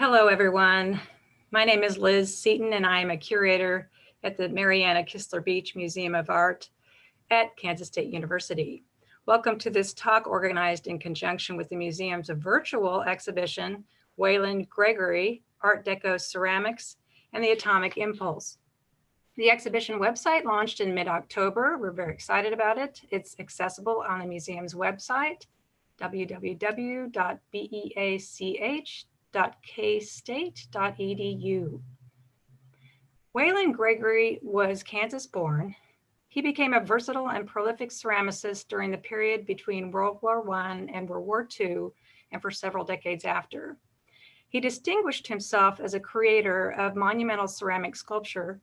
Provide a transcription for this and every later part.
Hello, everyone. My name is Liz Seaton, and I am a curator at the Mariana Kistler Beach Museum of Art at Kansas State University. Welcome to this talk organized in conjunction with the museum's virtual exhibition, Waylon Gregory, Art Deco Ceramics, and the Atomic Impulse. The exhibition website launched in mid-October. We're very excited about it. It's accessible on the museum's website, www.beach.kstate.edu. Waylon Gregory was Kansas born. He became a versatile and prolific ceramicist during the period between World War I and World War II, and for several decades after. He distinguished himself as a creator of monumental ceramic sculpture,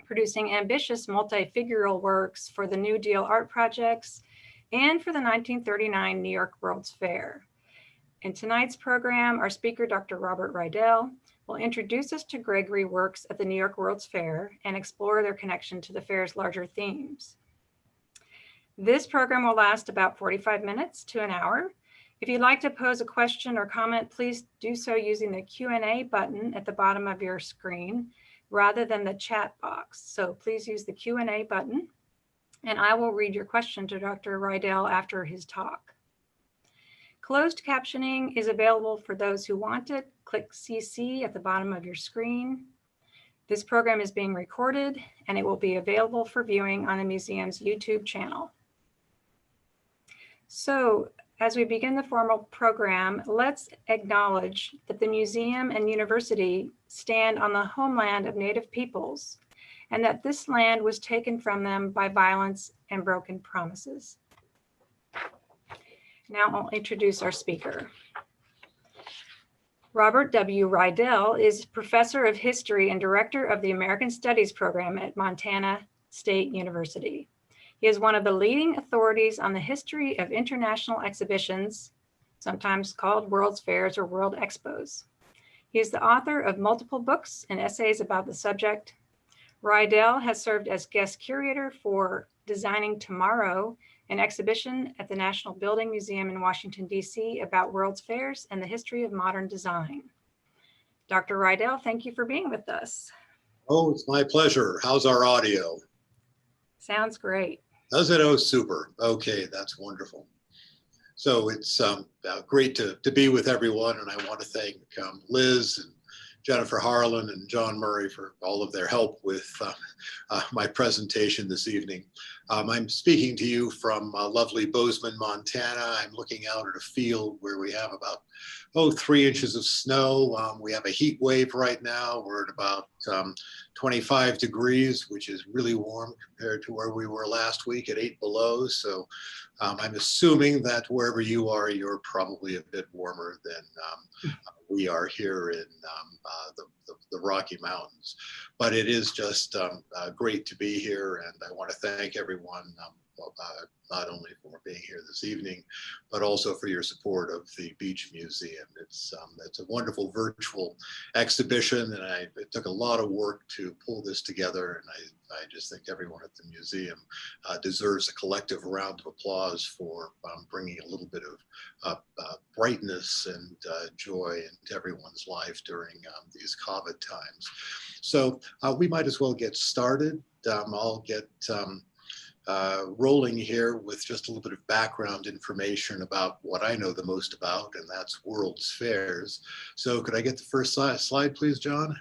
producing ambitious multi-figural works for the New Deal art projects and for the 1939 New York World's Fair. In tonight's program, our speaker, Dr. Robert Rydell, will introduce us to Gregory works at the New York World's Fair and explore their connection to the fair's larger themes. This program will last about 45 minutes to an hour. If you'd like to pose a question or comment, please do so using the Q&A button at the bottom of your screen rather than the chat box. So please use the Q&A button, and I will read your question to Dr. Rydell after his talk. Closed captioning is available for those who want it. Click CC at the bottom of your screen. This program is being recorded, and it will be available for viewing on the museum's YouTube channel. So, as we begin the formal program, let's acknowledge that the museum and university stand on the homeland of Native peoples, and that this land was taken from them by violence and broken promises. Now I'll introduce our speaker. Robert W. Rydell is Professor of History and Director of the American Studies program at Montana State University. He is one of the leading authorities on the history of international exhibitions, sometimes called World's Fairs or World Expos. He is the author of multiple books and essays about the subject. Rydell has served as guest curator for Designing Tomorrow, an exhibition at the National Building Museum in Washington, D.C. about World's Fairs and the history of modern design. Dr. Rydell, thank you for being with us. Oh, it's my pleasure. How's our audio? Sounds great. Does it? Oh, super. Okay, that's wonderful. So it's great to be with everyone, and I want to thank Liz and Jennifer Harlan and John Murray for all of their help with my presentation this evening. I'm speaking to you from lovely Bozeman, Montana. I'm looking out at a field where we have about 3 inches of snow. We have a heat wave right now. We're at about 25 degrees, which is really warm compared to where we were last week at 8 below. So I'm assuming that wherever you are, you're probably a bit warmer than we are here in the Rocky Mountains. But it is just great to be here, and I want to thank everyone not only for being here this evening, but also for your support of the Beach Museum. It's a wonderful virtual exhibition, and it took a lot of work to pull this together, and I just think everyone at the museum deserves a collective round of applause for bringing a little bit of brightness and joy into everyone's life during these COVID times. So we might as well get started. I'll get rolling here with just a little bit of background information about what I know the most about, and that's World's Fairs. So could I get the first slide, please, John?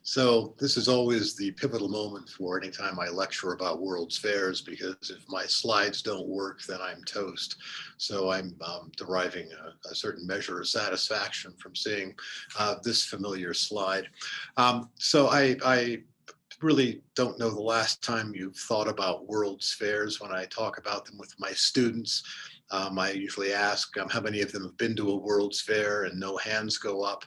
So this is always the pivotal moment for any time I lecture about World's Fairs, because if my slides don't work, then I'm toast. So I'm deriving a certain measure of satisfaction from seeing this familiar slide. So I really don't know the last time you've thought about World's Fairs. When I talk about them with my students, I usually ask how many of them have been to a World's Fair, and no hands go up.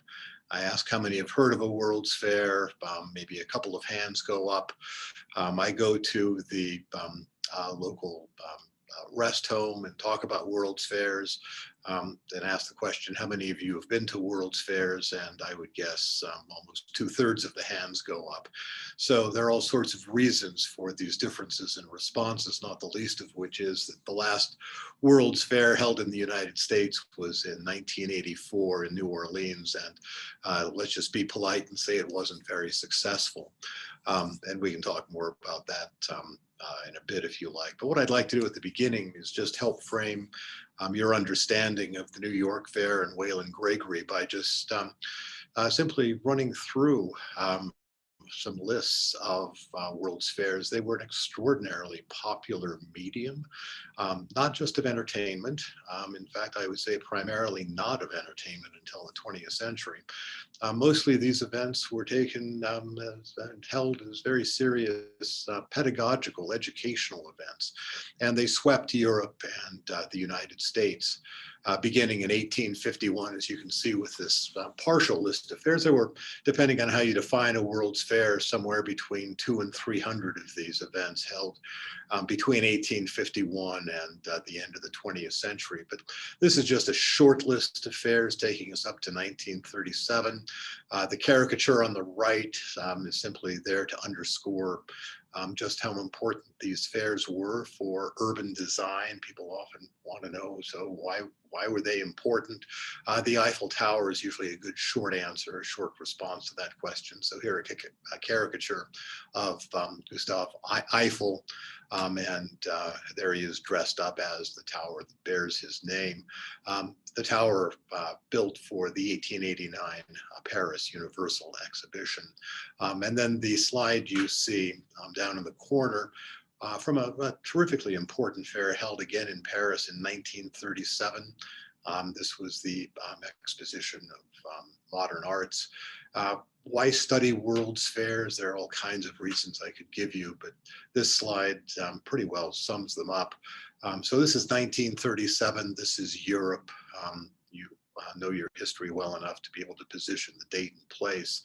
I ask how many have heard of a World's Fair, maybe a couple of hands go up. I go to the local rest home and talk about World's Fairs. and asked the question, how many of you have been to World's Fairs? And I would guess almost 2/3 of the hands go up. So there are all sorts of reasons for these differences in responses, not the least of which is that the last World's Fair held in the United States was in 1984 in New Orleans. And let's just be polite and say it wasn't very successful. And we can talk more about that in a bit if you like. But what I'd like to do at the beginning is just help frame your understanding of the New York Fair and Waylon Gregory by just simply running through some lists of World's Fairs. They were an extraordinarily popular medium, not just of entertainment. In fact, I would say primarily not of entertainment until the 20th century. Mostly these events were taken and held as very serious pedagogical, educational events. And they swept Europe and the United States. Beginning in 1851, as you can see with this partial list of fairs. There were, depending on how you define a World's Fair, somewhere between 200 and 300 of these events held between 1851 and the end of the 20th century. But this is just a short list of fairs taking us up to 1937. The caricature on the right is simply there to underscore just how important these fairs were for urban design. People often want to know, so why were they important? The Eiffel Tower is usually a good short answer, a short response to that question. So here a caricature of Gustav Eiffel, and there he is dressed up as the tower that bears his name. The tower built for the 1889 Paris Universal Exhibition. And then the slide you see down in the corner from a terrifically important fair held again in Paris in 1937. This was the Exposition of Modern Arts. Why study World's Fairs? There are all kinds of reasons I could give you, but this slide pretty well sums them up. So this is 1937. This is Europe. You know your history well enough to be able to position the date and place.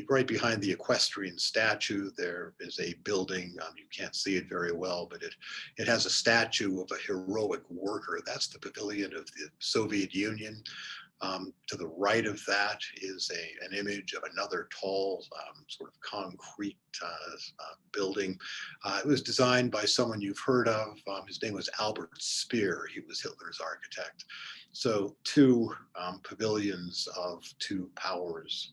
Right behind the equestrian statue, there is a building. You can't see it very well, but it has a statue of a heroic worker. That's the pavilion of the Soviet Union. To the right of that is an image of another tall sort of concrete building. It was designed by someone you've heard of. His name was Albert Speer. He was Hitler's architect. So two pavilions of two powers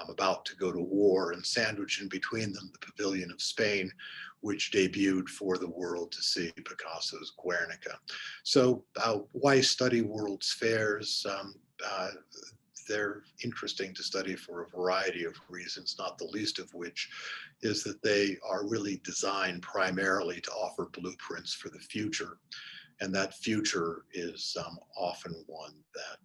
about to go to war, and sandwiched in between them, the Pavilion of Spain, which debuted for the world to see Picasso's Guernica. So why study World's Fairs? They're interesting to study for a variety of reasons, not the least of which is that they are really designed primarily to offer blueprints for the future. And that future is often one that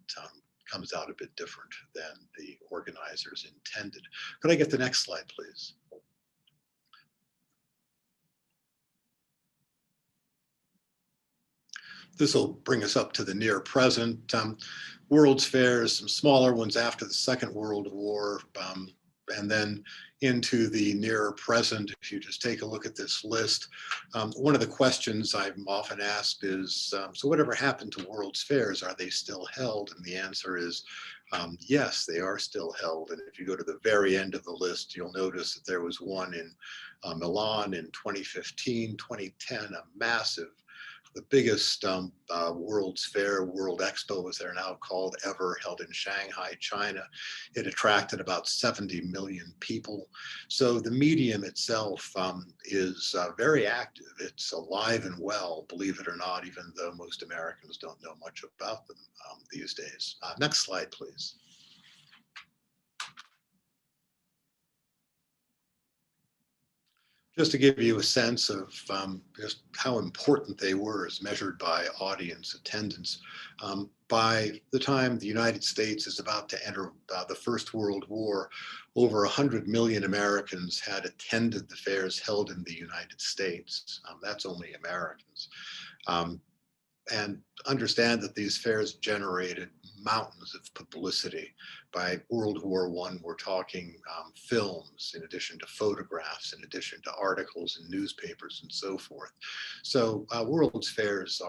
comes out a bit different than the organizers intended. Could I get the next slide, please? This will bring us up to the near present. World's Fairs, some smaller ones after the Second World War, and then into the near present. If you just take a look at this list, one of the questions I'm often asked is, so whatever happened to World's Fairs? Are they still held? And the answer is, yes, they are still held. And if you go to the very end of the list, you'll notice that there was one in Milan in 2015, 2010, a massive, the biggest World's Fair, World Expo, as they're now called, ever, held in Shanghai, China. It attracted about 70 million people. So the medium itself is very active. It's alive and well, believe it or not, even though most Americans don't know much about them these days. Next slide, please. Just to give you a sense of just how important they were as measured by audience attendance. By the time the United States is about to enter the First World War, over 100 million Americans had attended the fairs held in the United States. That's only Americans. And understand that these fairs generated mountains of publicity. By World War I, we're talking films, in addition to photographs, in addition to articles and newspapers and so forth. So World's Fairs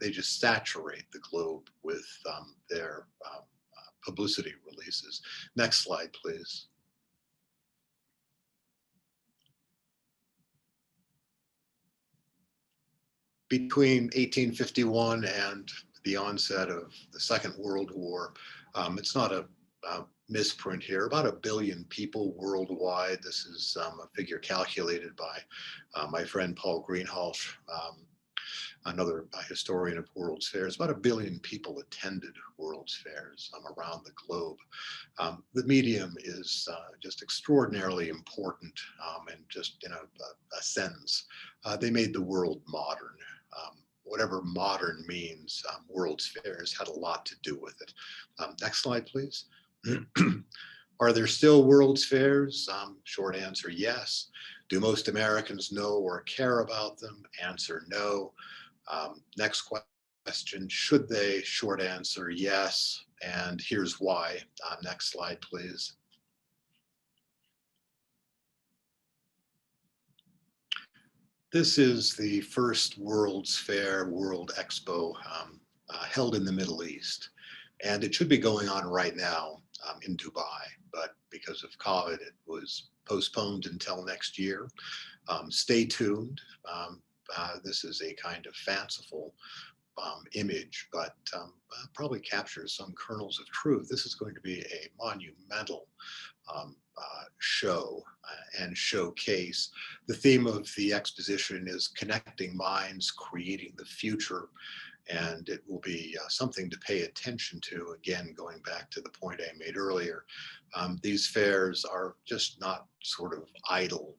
they just saturate the globe with their publicity releases. Next slide, please. Between 1851 and the onset of the Second World War, it's not a misprint here, about 1 billion people worldwide. This is a figure calculated by my friend Paul Greenhalgh, another historian of World's Fairs. About 1 billion people attended World's Fairs around the globe. The medium is just extraordinarily important, and just in a sense, they made the world modern. Whatever modern means, World's Fairs had a lot to do with it. Next slide, please. Are there still World's Fairs? Short answer, yes. Do most Americans know or care about them? Answer, no. Next question, should they? Short answer, yes. And here's why. Next slide, please. This is the first World's Fair, World Expo held in the Middle East. And it should be going on right now in Dubai, but because of COVID, it was postponed until next year. Stay tuned. This is a kind of fanciful image, but probably captures some kernels of truth. This is going to be a monumental show and showcase. The theme of the exposition is connecting minds, creating the future, and it will be something to pay attention to. Again, going back to the point I made earlier, these fairs are just not sort of idle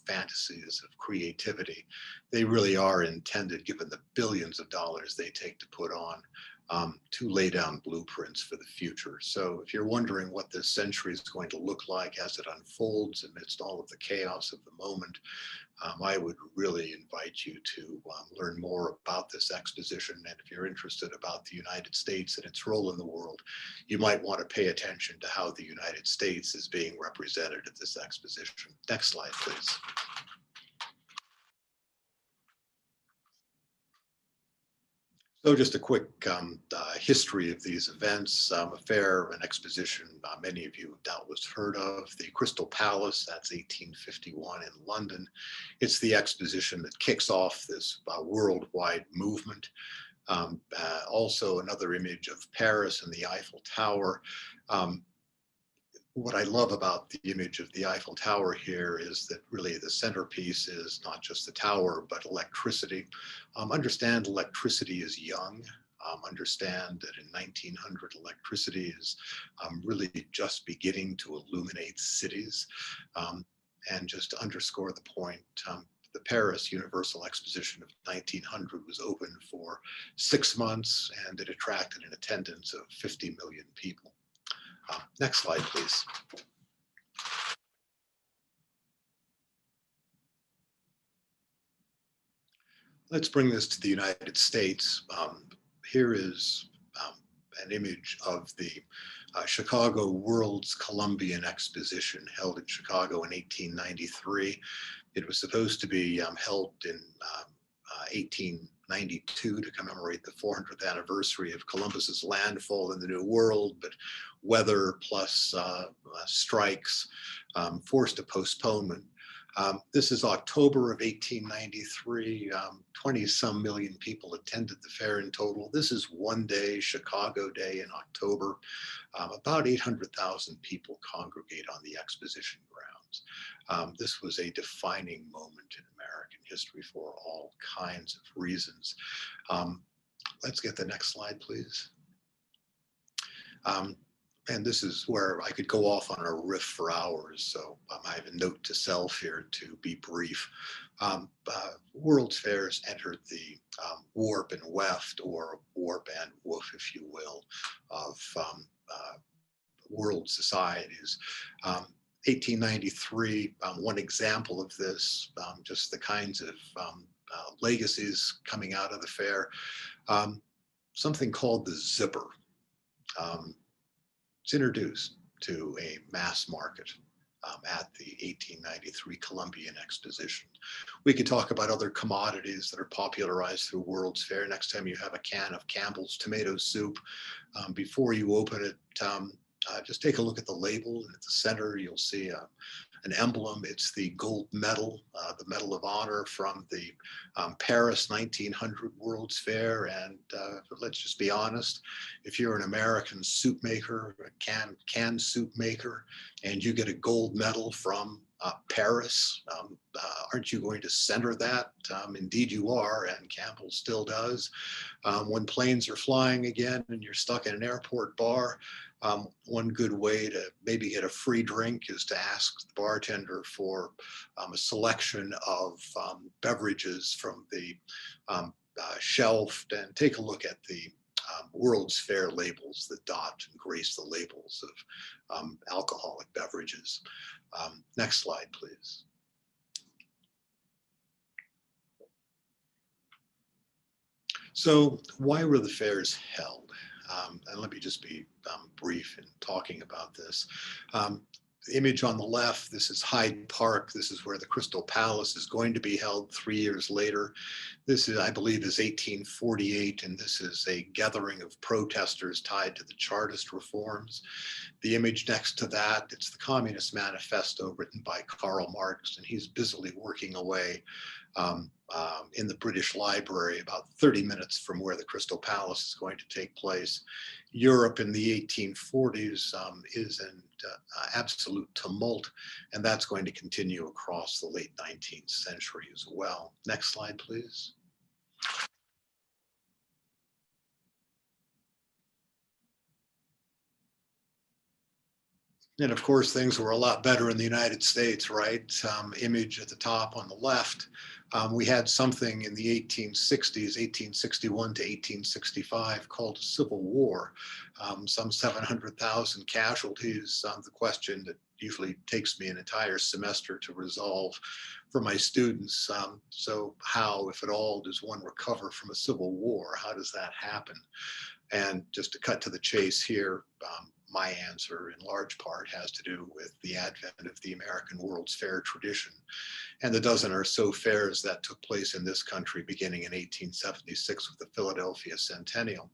fantasies of creativity. They really are intended, given the billions of dollars they take to put on, to lay down blueprints for the future. So if you're wondering what this century is going to look like as it unfolds amidst all of the chaos of the moment, I would really invite you to learn more about this exposition. And if you're interested about the United States and its role in the world, you might want to pay attention to how the United States is being represented at this exposition. Next slide, please. So just a quick history of these events. A fair, an exposition many of you have doubtless heard of, the Crystal Palace, that's 1851 in London. It's the exposition that kicks off this worldwide movement. Also another image of Paris and the Eiffel Tower. What I love about the image of the Eiffel Tower here is that really the centerpiece is not just the tower, but electricity. Understand electricity is young. Understand that in 1900, electricity is really just beginning to illuminate cities. And just to underscore the point, the Paris Universal Exposition of 1900 was open for 6 months, and it attracted an attendance of 50 million people. Next slide, please. Let's bring this to the United States. Here is an image of the Chicago World's Columbian Exposition held in Chicago in 1893. It was supposed to be held in 1892 to commemorate the 400th anniversary of Columbus's landfall in the New World, but weather plus strikes forced a postponement. This is October of 1893. 20-some million people attended the fair in total. This is one day, Chicago Day in October. About 800,000 people congregate on the exposition grounds. This was a defining moment in American history for all kinds of reasons. Let's get the next slide, please. And this is where I could go off on a riff for hours. So I have a note to self here to be brief. World's Fairs entered the warp and weft, or warp and woof, if you will, of world societies. 1893, one example of this, just the kinds of legacies coming out of the fair, something called the Zipper. it's introduced to a mass market at the 1893 Columbian Exposition. We could talk about other commodities that are popularized through World's Fair. Next time you have a can of Campbell's tomato soup, before you open it, just take a look at the label, and at the center you'll see an emblem. It's the gold medal, the Medal of Honor from the Paris 1900 World's Fair. And let's just be honest, if you're an American soup maker, a canned soup maker, and you get a gold medal from Paris, aren't you going to center that? Indeed you are, and Campbell still does. When planes are flying again and you're stuck in an airport bar, one good way to maybe get a free drink is to ask the bartender for a selection of beverages from the shelf, and take a look at the World's Fair labels that dot and grace the labels of alcoholic beverages. Next slide, please. So why were the fairs held? And let me just be brief in talking about this. The image on the left, this is Hyde Park. This is where the Crystal Palace is going to be held 3 years later. This is, I believe, is 1848, and this is a gathering of protesters tied to the Chartist reforms. The image next to that, it's the Communist Manifesto written by Karl Marx, and he's busily working away in the British Library, about 30 minutes from where the Crystal Palace is going to take place. Europe in the 1840s is in absolute tumult, and that's going to continue across the late 19th century as well. Next slide, please. And of course, things were a lot better in the United States, right? Image at the top on the left. We had something in the 1860s, 1861 to 1865, called a Civil War. Some 700,000 casualties. The question that usually takes me an entire semester to resolve for my students. So how, if at all, does one recover from a civil war? How does that happen? And just to cut to the chase here, my answer in large part has to do with the advent of the American World's Fair tradition and the dozen or so fairs that took place in this country beginning in 1876 with the Philadelphia Centennial.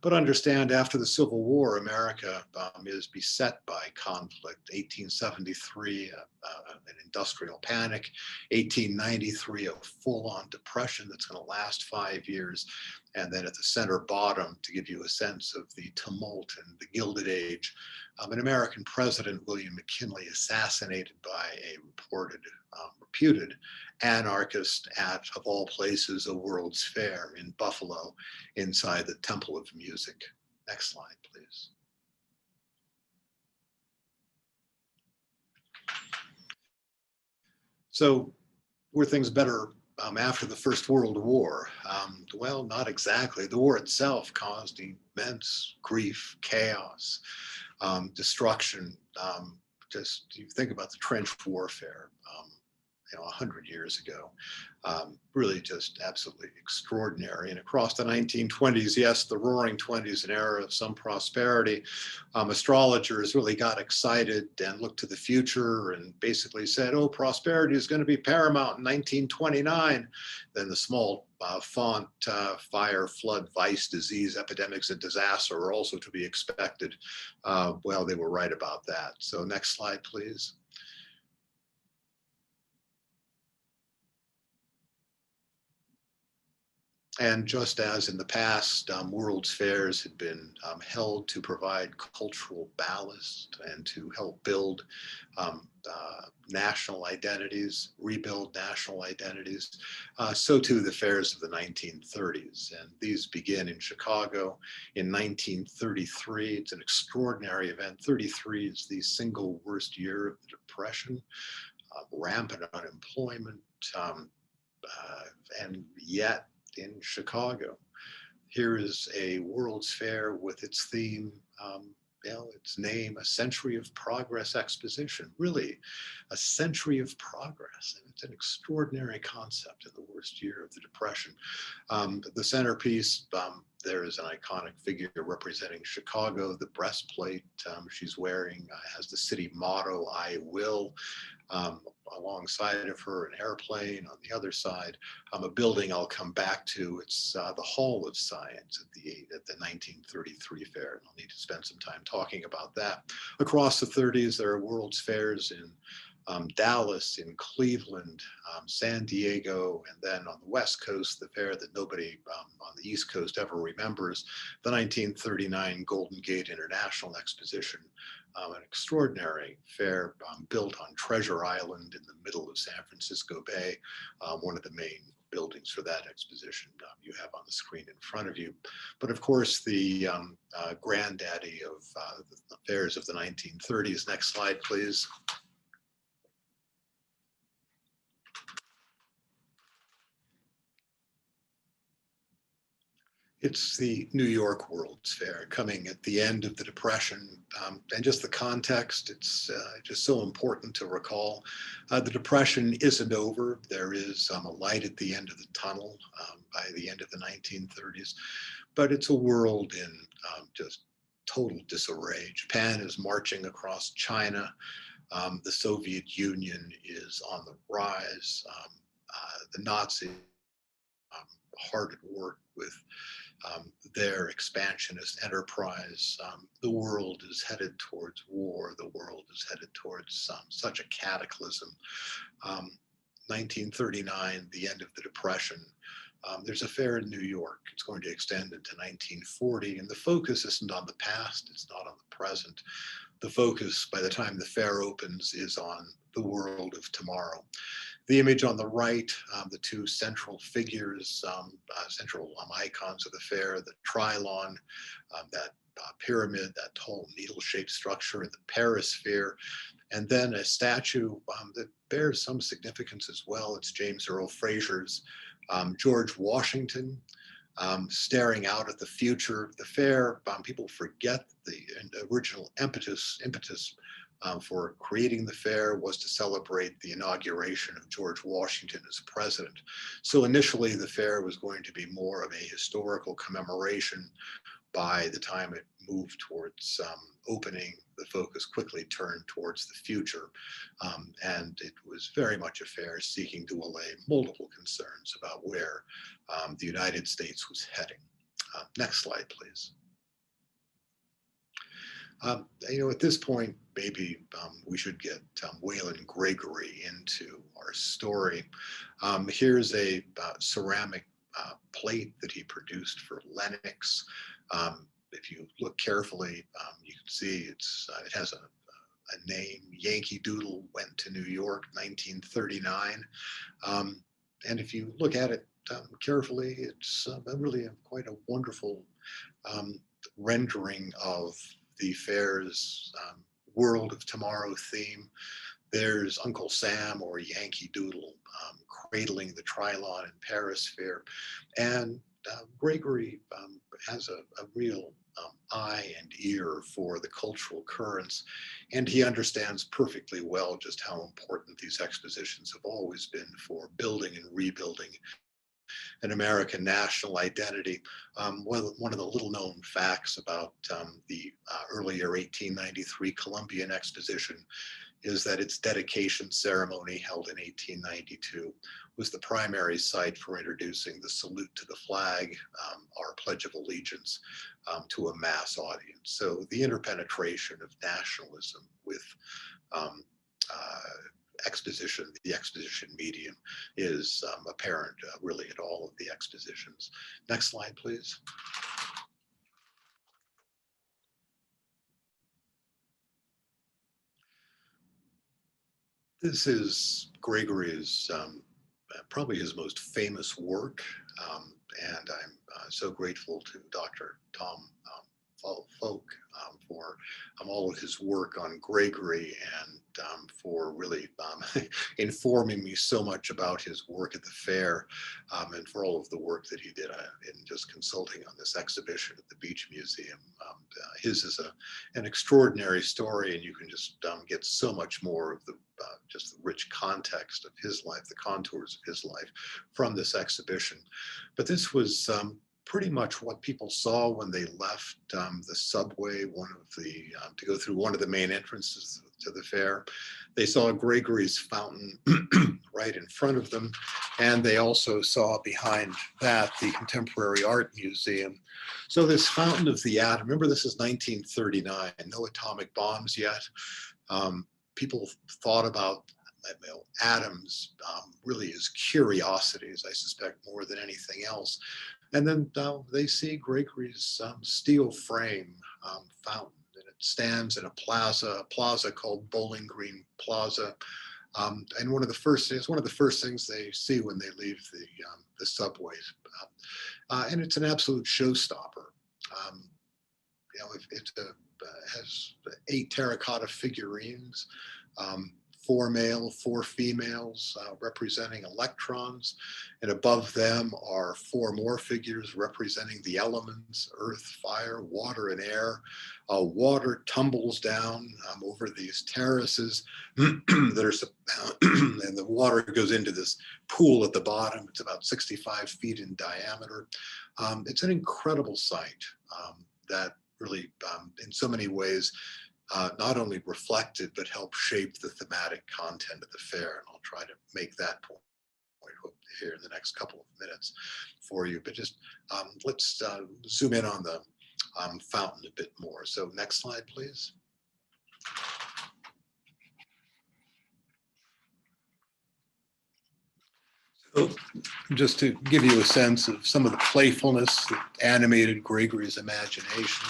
But understand, after the Civil War, America is beset by conflict. 1873, an industrial panic. 1893, a full-on depression that's going to last 5 years. And then at the center bottom, to give you a sense of the tumult and the Gilded Age, an American president, William McKinley, assassinated by a reputed anarchist at, of all places, a World's Fair in Buffalo, inside the Temple of Music. Next slide, please. So were things better after the First World War? Well, not exactly. The war itself caused immense grief, chaos, destruction. Just you think about the trench warfare, 100 years ago, really just absolutely extraordinary. And across the 1920s, yes, the Roaring Twenties, an era of some prosperity, astrologers really got excited and looked to the future and basically said, oh, prosperity is going to be paramount in 1929. Then the small font, fire, flood, vice, disease, epidemics, and disaster are also to be expected. Well, they were right about that. So next slide, please. And just as in the past, World's Fairs had been held to provide cultural ballast and to help build national identities, rebuild national identities, so too the fairs of the 1930s. And these begin in Chicago in 1933. It's an extraordinary event. 33 is the single worst year of the Depression, rampant unemployment, and yet in Chicago, here is a World's Fair with its theme, its name, A Century of Progress Exposition. Really, a century of progress. And it's an extraordinary concept in the worst year of the Depression. The centerpiece, There is an iconic figure representing Chicago. The breastplate she's wearing has the city motto, "I will." Um, Alongside of her, an airplane. On the other side, a building I'll come back to. It's the Hall of Science at the 1933 fair. And I'll need to spend some time talking about that. Across the 30s, there are World's Fairs in Dallas, in Cleveland, San Diego, and then on the West Coast, the fair that nobody on the East Coast ever remembers, the 1939 Golden Gate International Exposition, an extraordinary fair built on Treasure Island in the middle of San Francisco Bay, one of the main buildings for that exposition you have on the screen in front of you. But of course, the granddaddy of the fairs of the 1930s. Next slide, please. It's the New York World's Fair, coming at the end of the Depression, and just the context, it's just so important to recall. The Depression isn't over. There is a light at the end of the tunnel by the end of the 1930s, but it's a world in just total disarray. Japan is marching across China. The Soviet Union is on the rise. The Nazis hard at work with their expansionist enterprise. The world is headed towards war. The world is headed towards such a cataclysm. 1939, the end of the Depression. There's a fair in New York. It's going to extend into 1940, and the focus isn't on the past. It's not on the present. The focus, by the time the fair opens, is on the world of tomorrow. The image on the right, the two central figures, central icons of the fair, the Trilon, that pyramid, that tall needle-shaped structure, the Perisphere, and then a statue that bears some significance as well. It's James Earl Fraser's George Washington, staring out at the future. The fair, people forget the original impetus for creating the fair was to celebrate the inauguration of George Washington as president. So initially the fair was going to be more of a historical commemoration. By the time it moved towards opening, the focus quickly turned towards the future. And it was very much a fair seeking to allay multiple concerns about where the United States was heading. Next slide, please. At this point, maybe we should get Waylon Gregory into our story. Here's a ceramic plate that he produced for Lenox. If you look carefully, you can see it has a name. Yankee Doodle went to New York, 1939. And if you look at it carefully, it's really quite a wonderful rendering of the fair's World of Tomorrow theme. There's Uncle Sam, or Yankee Doodle, cradling the Trilon and Perisphere. And Gregory has a real eye and ear for the cultural currents, and he understands perfectly well just how important these expositions have always been for building and rebuilding an American national identity. One of the little known facts about the earlier 1893 Columbian Exposition is that its dedication ceremony, held in 1892, was the primary site for introducing the salute to the flag, our Pledge of Allegiance, to a mass audience. So the interpenetration of nationalism with exposition, the exposition medium, is apparent really at all of the expositions. Next slide, please. This is Gregory's probably his most famous work, and I'm so grateful to Dr. Tom Folk for all of his work on Gregory, and for really informing me so much about his work at the fair, and for all of the work that he did in just consulting on this exhibition at the Beach Museum. His is an extraordinary story, and you can just get so much more of the just the rich context of his life, the contours of his life from this exhibition. But this was pretty much what people saw when they left the subway, to go through one of the main entrances to the fair. They saw Gregory's fountain right in front of them, and they also saw behind that the Contemporary Art Museum. So this Fountain of the Atom, remember this is 1939, no atomic bombs yet. People thought about atoms really as curiosities, I suspect, more than anything else. And then they see Gregory's steel frame fountain, and it stands in a plaza called Bowling Green Plaza. And one of the first things they see when they leave the subways. And it's an absolute showstopper. It has 8 terracotta figurines, 4 male, 4 females representing electrons. And above them are 4 more figures representing the elements: earth, fire, water, and air. Water tumbles down over these terraces that are, and the water goes into this pool at the bottom. It's about 65 feet in diameter. It's an incredible sight that really, in so many ways, not only reflected, but helped shape the thematic content of the fair. And I'll try to make that point here in the next couple of minutes for you. But just let's zoom in on the fountain a bit more. So next slide, please. So just to give you a sense of some of the playfulness that animated Gregory's imagination.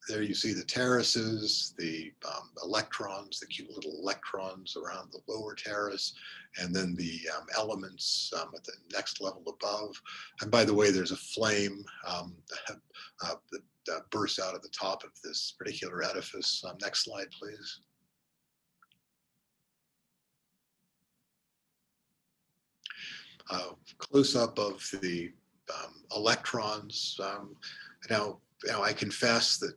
There you see the terraces, the electrons, the cute little electrons around the lower terrace, and then the elements at the next level above. And by the way, there's a flame that bursts out of the top of this particular edifice. Next slide, please. Close up of the electrons. Now, I confess that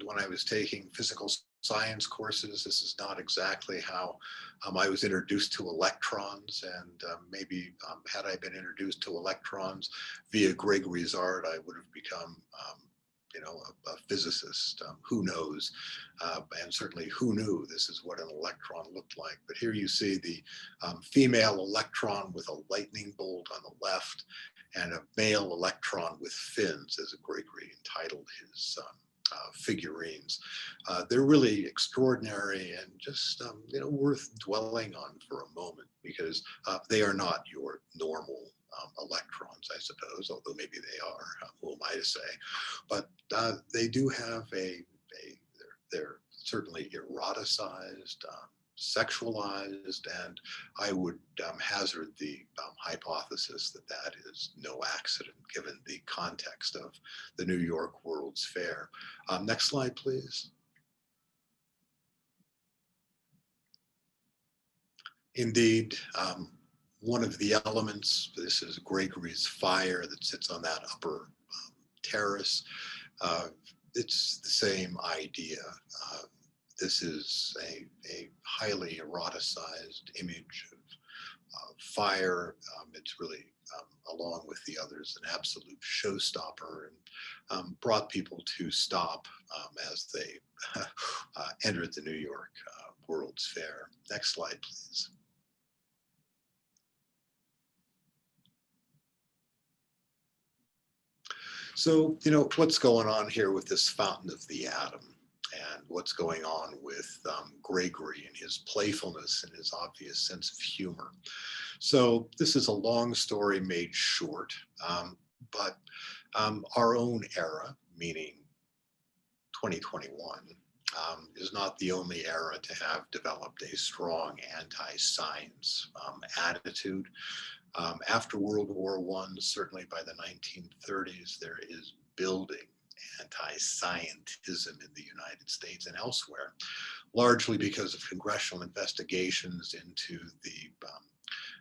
when I was taking physical science courses, this is not exactly how I was introduced to electrons. And maybe had I been introduced to electrons via Gregory's art, I would have become a physicist. Who knows? And certainly who knew this is what an electron looked like. But here you see the female electron with a lightning bolt on the left, and a male electron with fins, as Gregory entitled his figurines. They're really extraordinary and just worth dwelling on for a moment, because they are not your normal electrons, I suppose, although maybe they are. Who am I to say? But they do have they're certainly eroticized, sexualized, and I would hazard the hypothesis that that is no accident, given the context of the New York World's Fair. Next slide, please. Indeed, one of the elements, this is Gregory's fire that sits on that upper terrace. It's the same idea. This is a highly eroticized image of fire. It's really, along with the others, an absolute showstopper, and brought people to stop as they entered the New York World's Fair. Next slide, please. So, what's going on here with this Fountain of the Atom, and what's going on with Gregory and his playfulness and his obvious sense of humor. So this is a long story made short, but our own era, meaning 2021, is not the only era to have developed a strong anti-science attitude. After World War I, certainly by the 1930s, there is building anti-scientism in the United States and elsewhere, largely because of congressional investigations into the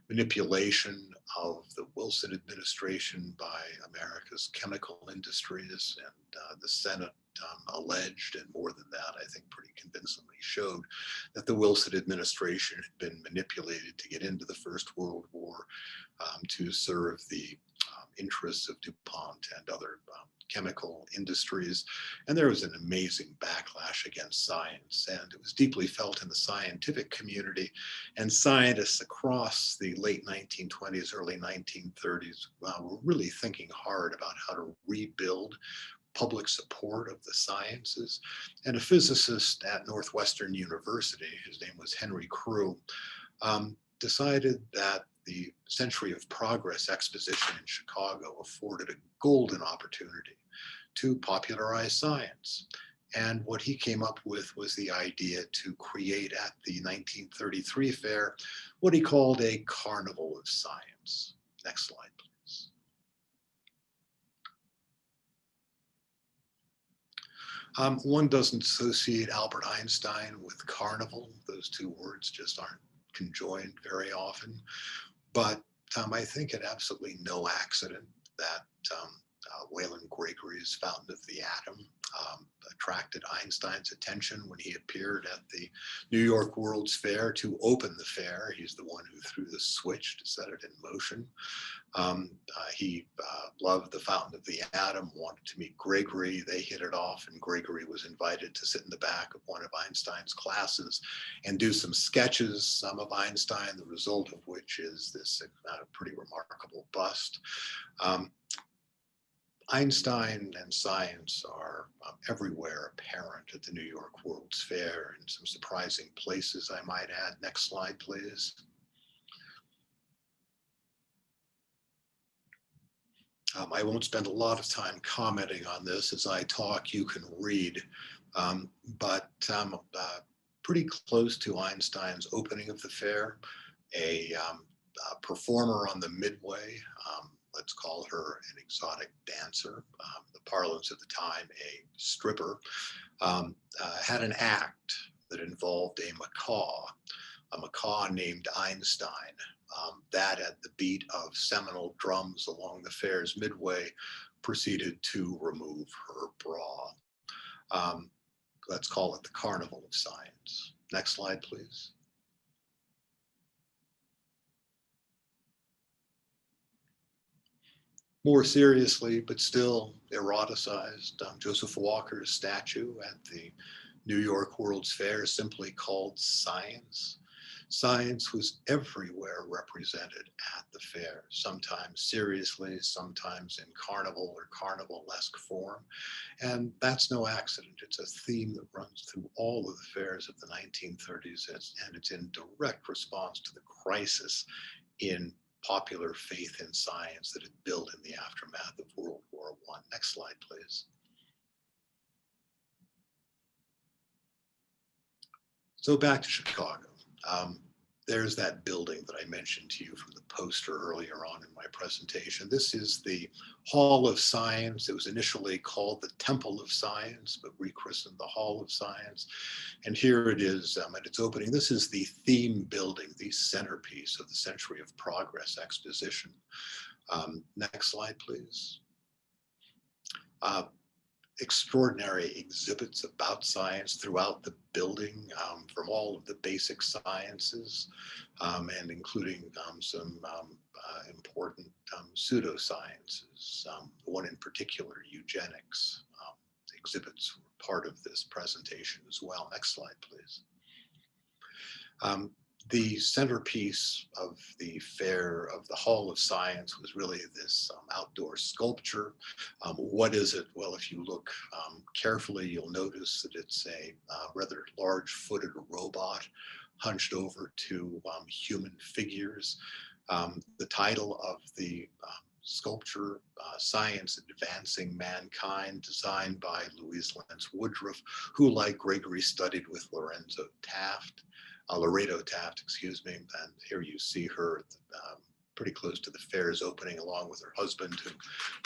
manipulation of the Wilson administration by America's chemical industries. And the Senate alleged, and more than that, I think pretty convincingly showed, that the Wilson administration had been manipulated to get into the First World War, to serve the interests of DuPont and other chemical industries. And there was an amazing backlash against science, and it was deeply felt in the scientific community, and scientists across the late 1920s, early 1930s were really thinking hard about how to rebuild public support of the sciences. And a physicist at Northwestern University, his name was Henry Crew, decided that the Century of Progress exposition in Chicago afforded a golden opportunity to popularize science. And what he came up with was the idea to create at the 1933 fair what he called a carnival of science. Next slide, please. One doesn't associate Albert Einstein with carnival. Those two words just aren't conjoined very often. But I think it absolutely no accident that Wayland Gregory's Fountain of the Atom attracted Einstein's attention when he appeared at the New York World's Fair to open the fair. He's the one who threw the switch to set it in motion. He loved the Fountain of the Atom, wanted to meet Gregory. They hit it off, and Gregory was invited to sit in the back of one of Einstein's classes and do some sketches, some of Einstein, the result of which is this pretty remarkable bust. Einstein and science are everywhere apparent at the New York World's Fair in some surprising places, I might add. Next slide, please. I won't spend a lot of time commenting on this. As I talk, you can read, but pretty close to Einstein's opening of the fair, a performer on the midway, let's call her an exotic dancer, the parlance of the time, a stripper, had an act that involved a macaw named Einstein. That at the beat of seminal drums along the fair's midway proceeded to remove her bra. Let's call it the Carnival of Science. Next slide, please. More seriously, but still eroticized, Joseph Walker's statue at the New York World's Fair is simply called Science. Science was everywhere represented at the fair, sometimes seriously, sometimes in carnival or carnivalesque form. And that's no accident. It's a theme that runs through all of the fairs of the 1930s, and it's in direct response to the crisis in popular faith in science that had built in the aftermath of World War I. Next slide, please. So back to Chicago. There's that building that I mentioned to you from the poster earlier on in my presentation. This is the Hall of Science. It was initially called the Temple of Science, but rechristened the Hall of Science. And here it is at its opening. This is the theme building, the centerpiece of the Century of Progress exposition. Next slide, please. Extraordinary exhibits about science throughout the building, from all of the basic sciences, and including some important pseudosciences. One in particular, eugenics, exhibits were part of this presentation as well. Next slide, please. The centerpiece of the fair of the Hall of Science was really this outdoor sculpture. What is it? Well, if you look carefully, you'll notice that it's a rather large-footed robot hunched over two human figures. The title of the sculpture, Science Advancing Mankind, designed by Louise Lentz Woodruff, who, like Gregory, studied with Loreto Taft, excuse me. And here you see her pretty close to the fair's opening, along with her husband, who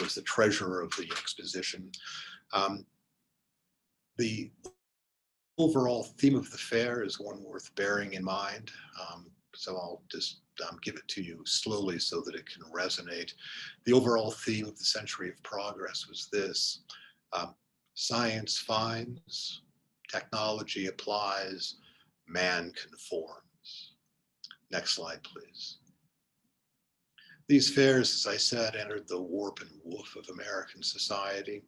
was the treasurer of the exposition. The overall theme of the fair is one worth bearing in mind. So I'll just give it to you slowly so that it can resonate. The overall theme of the Century of Progress was this: science finds, technology applies, man conforms. Next slide, please. These fairs, as I said, entered the warp and woof of American society.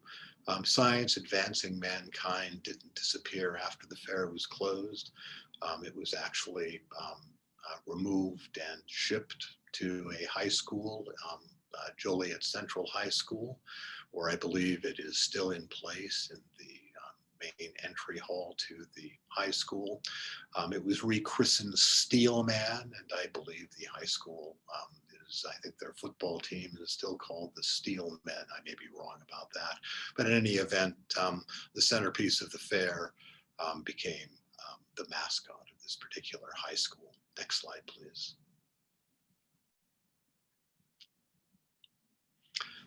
Science advancing mankind didn't disappear after the fair was closed. It was actually removed and shipped to a high school, Joliet Central High School, where I believe it is still in place in the main entry hall to the high school. It was rechristened Steelman, and I believe the high school I think their football team is still called the Steelmen. I may be wrong about that. But in any event, the centerpiece of the fair became the mascot of this particular high school. Next slide, please.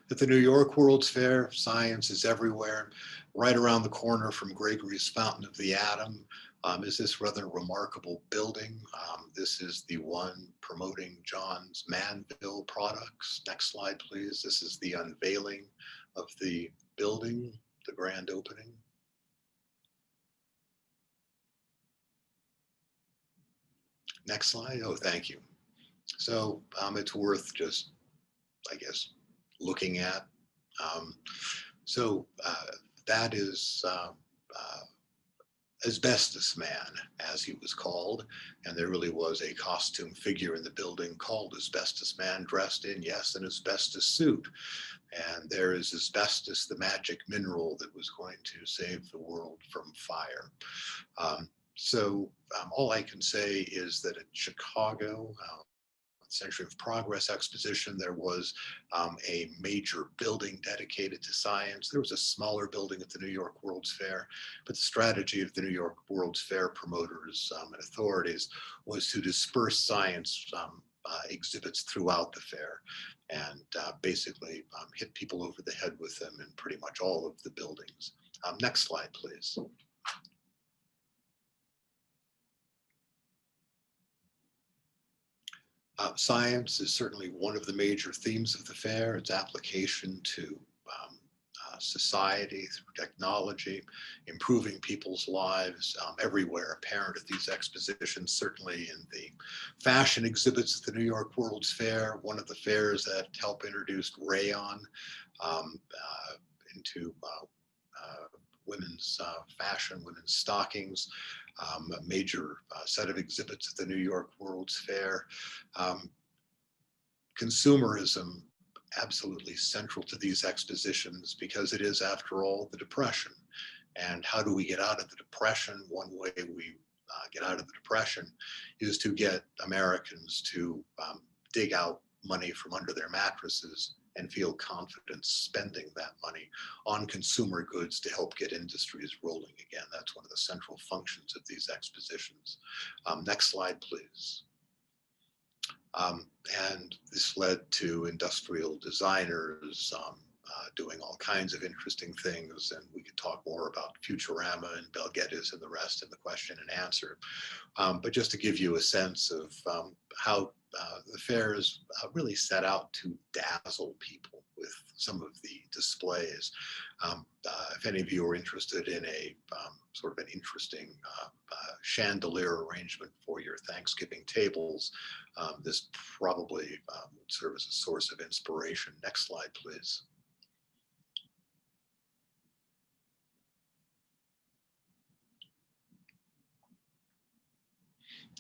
At the New York World's Fair, science is everywhere. Right around the corner from Gregory's Fountain of the Atom is this rather remarkable building. This is the one promoting John's Manville products. Next slide, please. This is the unveiling of the building, the grand opening. Next slide. Oh, thank you. So it's worth just, I guess, looking at. That is Asbestos Man, as he was called. And there really was a costume figure in the building called Asbestos Man, dressed in, yes, an asbestos suit. And there is asbestos, the magic mineral that was going to save the world from fire. All I can say is that at Chicago, Century of Progress exposition, there was a major building dedicated to science. There was a smaller building at the New York World's Fair, but the strategy of the New York World's Fair promoters and authorities was to disperse science exhibits throughout the fair and basically hit people over the head with them in pretty much all of the buildings. Next slide, please. Science is certainly one of the major themes of the fair. Its application to society through technology, improving people's lives everywhere apparent at these expositions, certainly in the fashion exhibits at the New York World's Fair, one of the fairs that helped introduce rayon into women's fashion, women's stockings, a major set of exhibits at the New York World's Fair. Consumerism absolutely central to these expositions because it is, after all, the Depression. And how do we get out of the Depression? One way we get out of the Depression is to get Americans to dig out money from under their mattresses and feel confident spending that money on consumer goods to help get industries rolling again. That's one of the central functions of these expositions. Next slide, please. And this led to industrial designers doing all kinds of interesting things. And we could talk more about Futurama and Bel Geddes and the rest in the question and answer. But just to give you a sense of how the fairs really set out to dazzle people with some of the displays. If any of you are interested in a sort of an interesting chandelier arrangement for your Thanksgiving tables, this probably would serve as a source of inspiration. Next slide, please.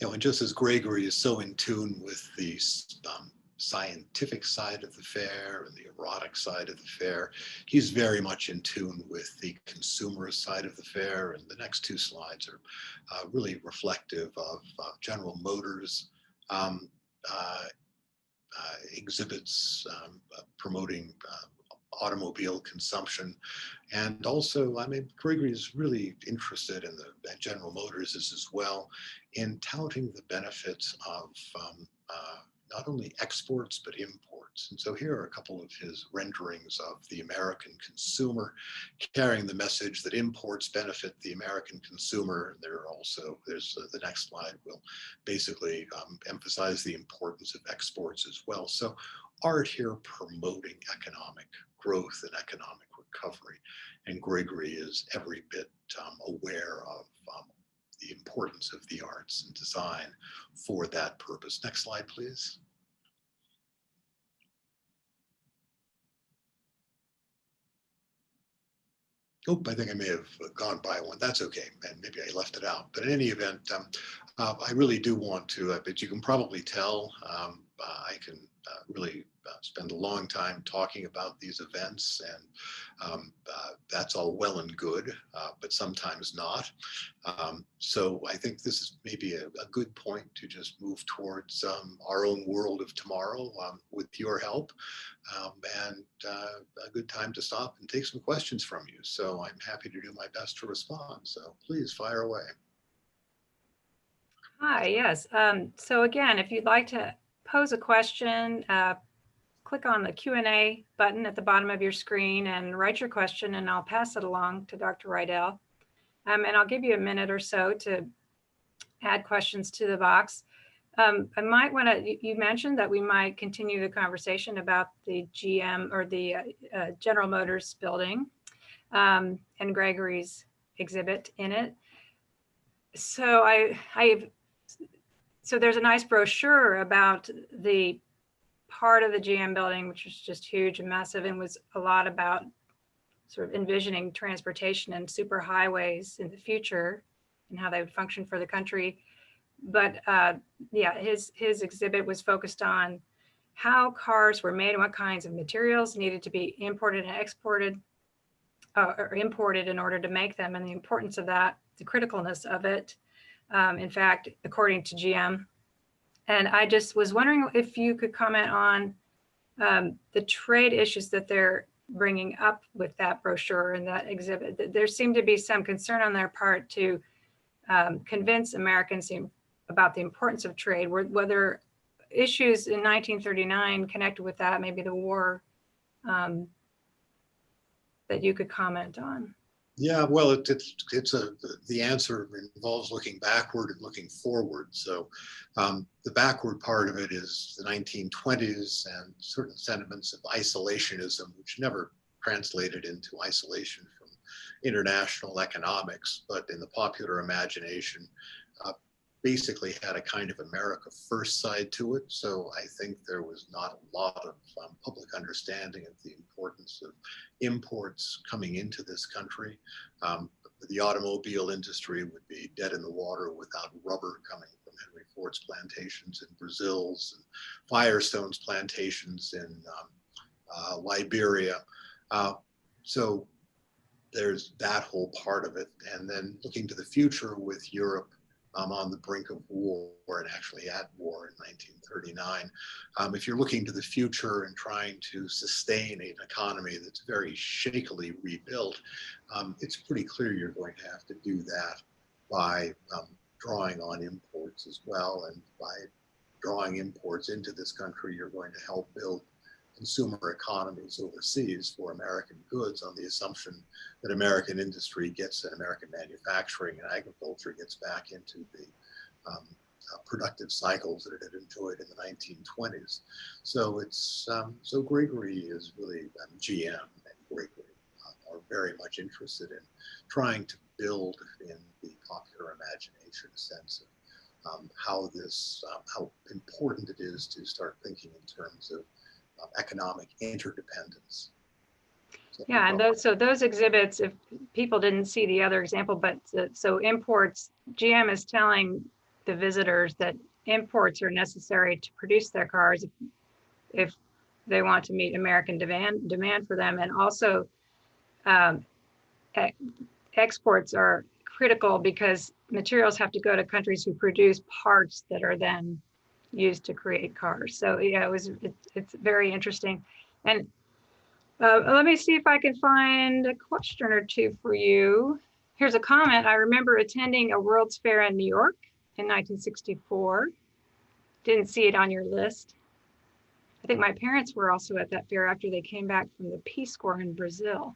And just as Gregory is so in tune with the scientific side of the fair and the erotic side of the fair, he's very much in tune with the consumer side of the fair. And the next two slides are really reflective of General Motors exhibits promoting automobile consumption. And also, I mean, Gregory is really interested in and General Motors is as well, in touting the benefits of not only exports, but imports. And so here are a couple of his renderings of the American consumer, carrying the message that imports benefit the American consumer. There's the next slide will basically emphasize the importance of exports as well. So art here promoting economic growth and economic recovery. And Gregory is every bit aware of the importance of the arts and design for that purpose. Next slide, please. Oh, I think I may have gone by one. That's okay. And maybe I left it out. But in any event, I really do want to, but you can probably tell I can really spend a long time talking about these events, and that's all well and good, but sometimes not. So I think this is maybe a good point to just move towards our own world of tomorrow with your help, and a good time to stop and take some questions from you. So I'm happy to do my best to respond. So please fire away. Hi, yes. So again, if you'd like to pose a question, click on the Q&A button at the bottom of your screen and write your question, and I'll pass it along to Dr. Rydell. And I'll give you a minute or so to add questions to the box. I might want to, you mentioned that we might continue the conversation about the GM or the General Motors building and Gregory's exhibit in it. So so there's a nice brochure about the part of the GM building, which was just huge and massive, and was a lot about sort of envisioning transportation and super highways in the future and how they would function for the country. But yeah, his exhibit was focused on how cars were made and what kinds of materials needed to be imported and exported or imported in order to make them, and the importance of that, the criticalness of it. In fact, according to GM. And I just was wondering if you could comment on the trade issues that they're bringing up with that brochure and that exhibit. There seemed to be some concern on their part to convince Americans about the importance of trade, whether issues in 1939 connected with that, maybe the war, that you could comment on. Yeah, well, the answer involves looking backward and looking forward. So the backward part of it is the 1920s and certain sentiments of isolationism, which never translated into isolation from international economics, but in the popular imagination, basically had a kind of America First side to it. So I think there was not a lot of public understanding of the importance of imports coming into this country. The automobile industry would be dead in the water without rubber coming from Henry Ford's plantations in Brazil's and Firestone's plantations in Liberia. So there's that whole part of it. And then looking to the future with Europe on the brink of war and actually at war in 1939. If you're looking to the future and trying to sustain an economy that's very shakily rebuilt, it's pretty clear you're going to have to do that by drawing on imports as well. And by drawing imports into this country, you're going to help build consumer economies overseas for American goods on the assumption that American industry gets and American manufacturing and agriculture gets back into the productive cycles that it had enjoyed in the 1920s. So it's so Gregory is really GM and Gregory are very much interested in trying to build in the popular imagination a sense of how important it is to start thinking in terms of economic interdependence. Yeah, and those exhibits, if people didn't see the other example, but so imports, GM is telling the visitors that imports are necessary to produce their cars if they want to meet American demand for them, and also exports are critical because materials have to go to countries who produce parts that are then used to create cars. So yeah, it's very interesting. And let me see if I can find a question or two for you. Here's a comment. I remember attending a World's Fair in New York in 1964. Didn't see it on your list. I think my parents were also at that fair after they came back from the Peace Corps in Brazil.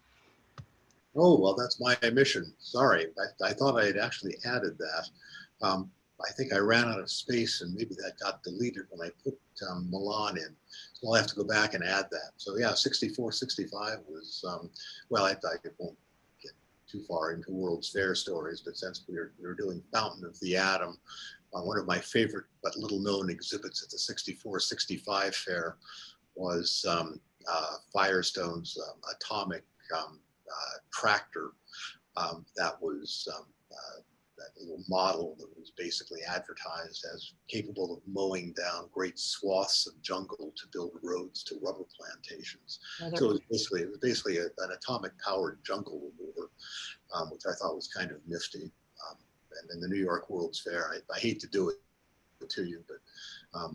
Oh, well, that's my omission. Sorry, I thought I had actually added that. I think I ran out of space and maybe that got deleted when I put Milan in. So I'll have to go back and add that. So yeah, 64, 65 was, well, I won't get too far into World's Fair stories, but since we were doing Fountain of the Atom, one of my favorite but little known exhibits at the 64, 65 fair was Firestone's atomic tractor that was that little model that was basically advertised as capable of mowing down great swaths of jungle to build roads to rubber plantations. So it was basically an atomic powered jungle remover, which I thought was kind of nifty. And in the New York World's Fair, I hate to do it to you, but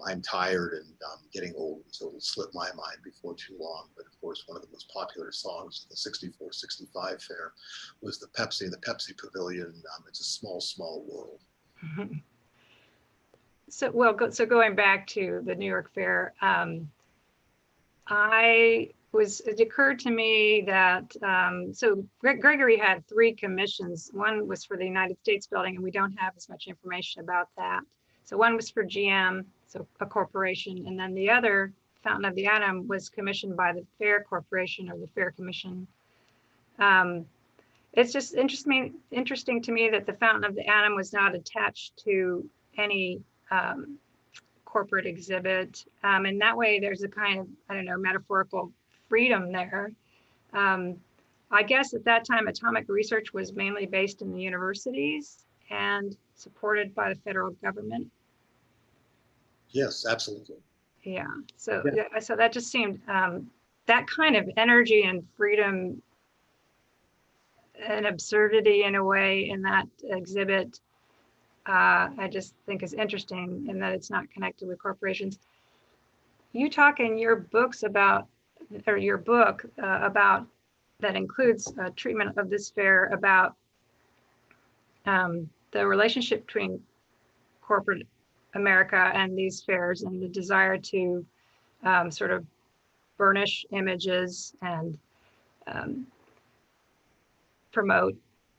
I'm tired and getting old, so it'll slip my mind before too long. But of course, one of the most popular songs at the 64-65 fair was the Pepsi Pavilion. It's a small, small world. So, so going back to the New York Fair, it occurred to me that, so Gregory had 3 commissions. One was for the United States building, and we don't have as much information about that. So one was for GM, so a corporation, and then the other, Fountain of the Atom, was commissioned by the Fair Corporation or the Fair Commission. It's just interesting to me that the Fountain of the Atom was not attached to any corporate exhibit. And that way there's a kind of, I don't know, metaphorical freedom there. I guess at that time, atomic research was mainly based in the universities and supported by the federal government. Yes, absolutely. Yeah. So that just seemed that kind of energy and freedom and absurdity in a way in that exhibit. I just think is interesting in that it's not connected with corporations. You talk in your books about, or your book about, that includes a treatment of this fair about the relationship between corporate America and these fairs and the desire to sort of burnish images and promote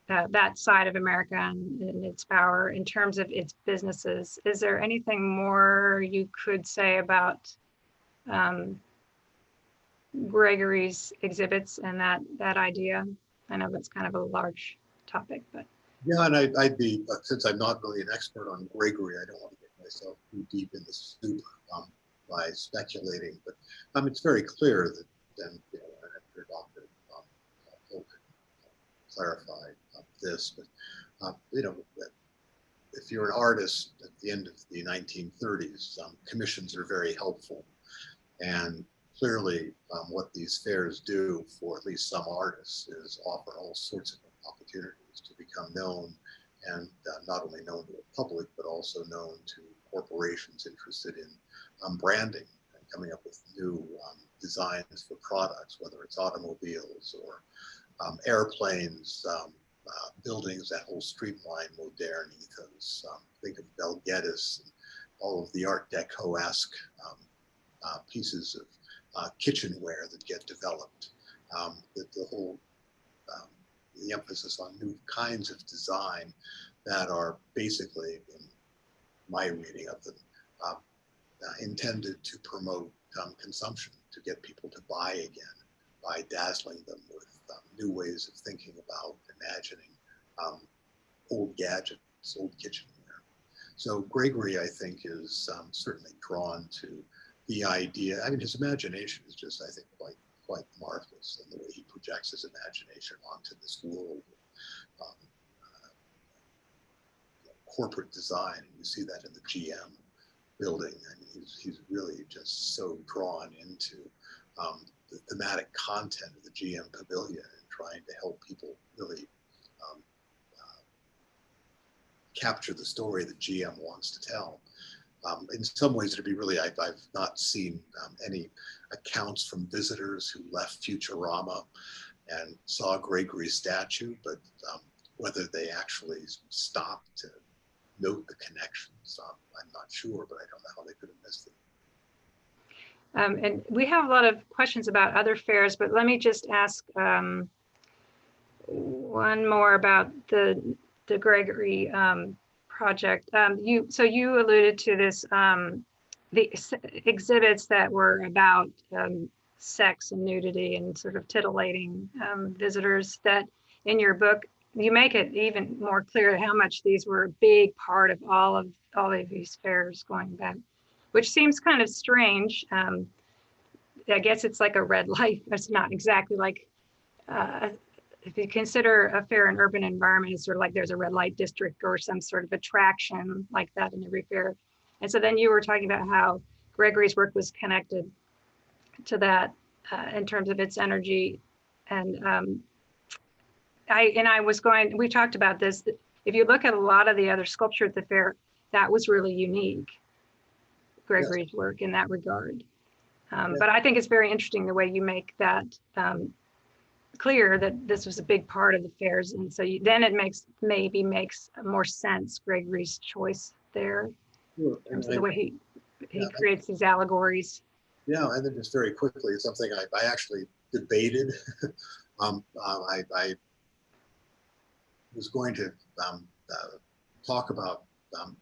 that side of America and its power in terms of its businesses. Is there anything more you could say about Gregory's exhibits and that idea? I know that's kind of a large topic, but. Yeah, and I'd be, since I'm not really an expert on Gregory, I don't want to get myself too deep in the soup by speculating, but it's very clear that, and after Dr. Polk clarified this, but if you're an artist at the end of the 1930s, commissions are very helpful. And clearly what these fairs do for at least some artists is offer all sorts of opportunities to become known, and not only known to the public, but also known to corporations interested in branding and coming up with new designs for products, whether it's automobiles or airplanes, buildings that whole streamlined modern ethos. Think of Bel Geddes, and all of the Art Deco-esque pieces of kitchenware that get developed. The whole the emphasis on new kinds of design that are basically, in my reading of them, intended to promote consumption, to get people to buy again by dazzling them with new ways of thinking about, imagining old gadgets, old kitchenware. So Gregory, I think, is certainly drawn to the idea. I mean, his imagination is just, I think, quite marvelous, and the way he projects his imagination onto this world of corporate design. And you see that in the GM building. I mean, he's really just so drawn into the thematic content of the GM Pavilion and trying to help people really capture the story that GM wants to tell. In some ways, it'd be really, I've not seen any accounts from visitors who left Futurama and saw Gregory's statue, but whether they actually stopped to note the connections, I'm not sure, but I don't know how they could have missed it. And we have a lot of questions about other fairs, but let me just ask one more about the Gregory project. You alluded to this, the exhibits that were about sex and nudity and sort of titillating visitors, that in your book, you make it even more clear how much these were a big part of all of these fairs going back, which seems kind of strange. I guess it's like a red light. It's not exactly like if you consider a fair and urban environment, it's sort of like there's a red light district or some sort of attraction like that in every fair. And so then you were talking about how Gregory's work was connected to that in terms of its energy. And we talked about this. If you look at a lot of the other sculpture at the fair, that was really unique, Gregory's work in that regard. But I think it's very interesting the way you make that clear that this was a big part of the fairs. And so then it maybe makes more sense, Gregory's choice there, in terms of the way he creates these allegories. Yeah, and then just very quickly, it's something I actually debated. I was going to talk about